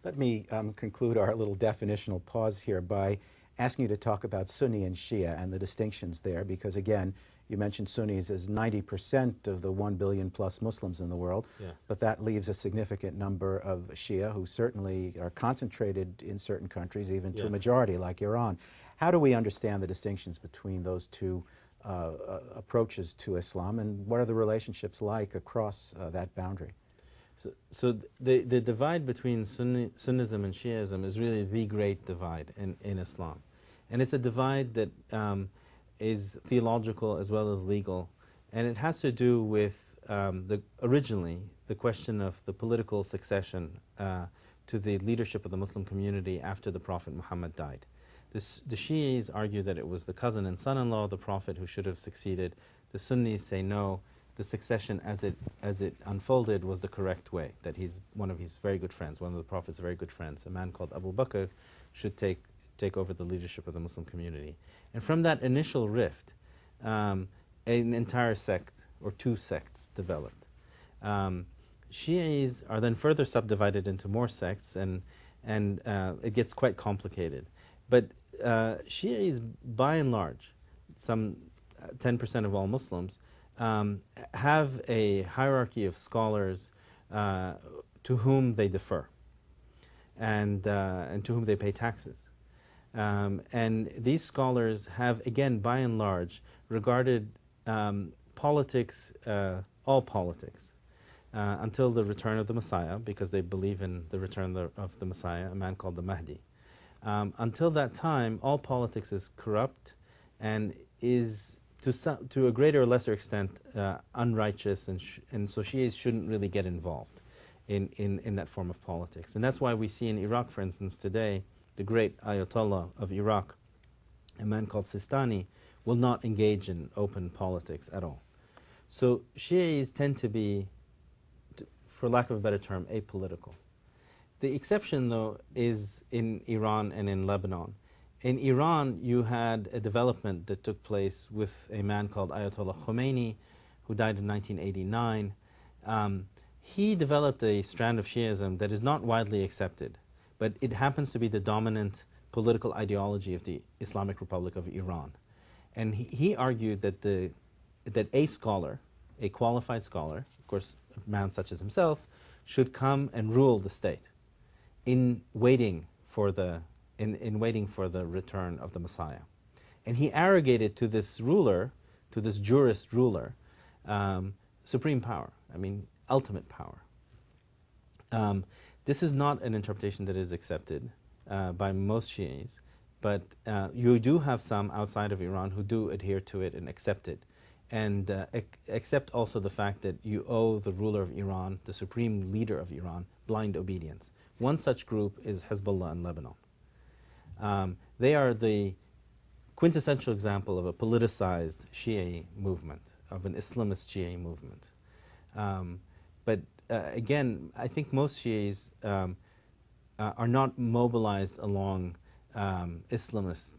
Let me conclude our little definitional pause here by asking you to talk about Sunni and Shia and the distinctions there, because again, you mentioned Sunnis as 90% of the 1 billion plus Muslims in the world, Yes. but that leaves a significant number of Shia who certainly are concentrated in certain countries, even to a majority like Iran. How do we understand the distinctions between those two approaches to Islam, and what are the relationships like across that boundary? So the divide between Sunnism and Shiism is really the great divide in Islam. And it's a divide that is theological as well as legal. And it has to do with originally the question of the political succession to the leadership of the Muslim community after the Prophet Muhammad died. The Shi'is argue that it was the cousin and son-in-law of the Prophet who should have succeeded. The Sunnis say no, the succession as it unfolded was the correct way, that one of his very good friends, one of the Prophet's very good friends, a man called Abu Bakr, should take over the leadership of the Muslim community. And from that initial rift, an entire sect, or two sects, developed. Shi'is are then further subdivided into more sects, and it gets quite complicated. But Shi'is, by and large, some 10% of all Muslims, have a hierarchy of scholars to whom they defer and to whom they pay taxes. And these scholars have, again, by and large, regarded politics, all politics, until the return of the Messiah, because they believe in the return of the Messiah, a man called the Mahdi. Until that time, all politics is corrupt and is, to a greater or lesser extent, unrighteous, and so Shias shouldn't really get involved in that form of politics. And that's why we see in Iraq, for instance, today, the great Ayatollah of Iraq, a man called Sistani, will not engage in open politics at all. So Shias tend to be, for lack of a better term, apolitical. The exception, though, is in Iran and in Lebanon. In Iran, you had a development that took place with a man called Ayatollah Khomeini, who died in 1989. He developed a strand of Shiism that is not widely accepted, but it happens to be the dominant political ideology of the Islamic Republic of Iran. And he argued that a scholar, a qualified scholar, of course a man such as himself, should come and rule the state in waiting for the return of the Messiah. And he arrogated to this ruler, to this jurist ruler, supreme power, ultimate power. This is not an interpretation that is accepted by most Shias, but you do have some outside of Iran who do adhere to it and accept it, and accept also the fact that you owe the ruler of Iran, the supreme leader of Iran, blind obedience. One such group is Hezbollah in Lebanon. They are the quintessential example of a politicized Shia movement, of an Islamist Shia movement. But again, I think most Shias are not mobilized along Islamist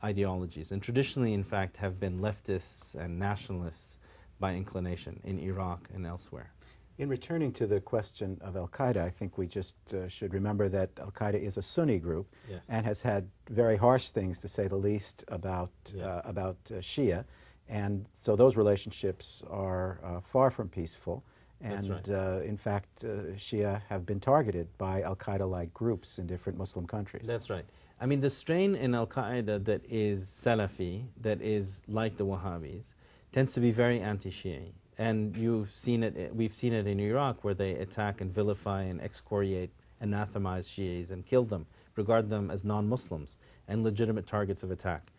ideologies, and traditionally, in fact, have been leftists and nationalists by inclination in Iraq and elsewhere. In returning to the question of al-Qaeda, I think we just should remember that al-Qaeda is a Sunni group, yes, and has had very harsh things, to say the least, about Shia. And so those relationships are far from peaceful. And right. In fact, Shia have been targeted by al-Qaeda-like groups in different Muslim countries. That's right. The strain in al-Qaeda that is Salafi, that is like the Wahhabis, tends to be very anti-Shia. And we've seen it in Iraq, where they attack and vilify and excoriate, anathemize Shias and kill them, regard them as non-Muslims and legitimate targets of attack.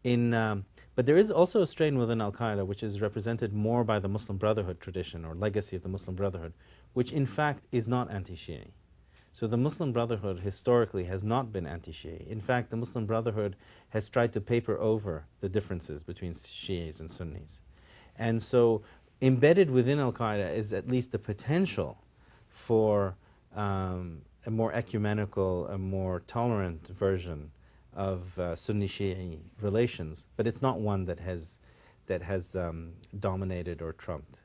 But there is also a strain within al-Qaeda which is represented more by the Muslim Brotherhood tradition, or legacy of the Muslim Brotherhood, which in fact is not anti-Shia. So the Muslim Brotherhood historically has not been anti-Shia. In fact, the Muslim Brotherhood has tried to paper over the differences between Shias and Sunnis. And so embedded within al-Qaeda is at least the potential for a more ecumenical, a more tolerant version of Sunni-Shia relations, but it's not one that has dominated or trumped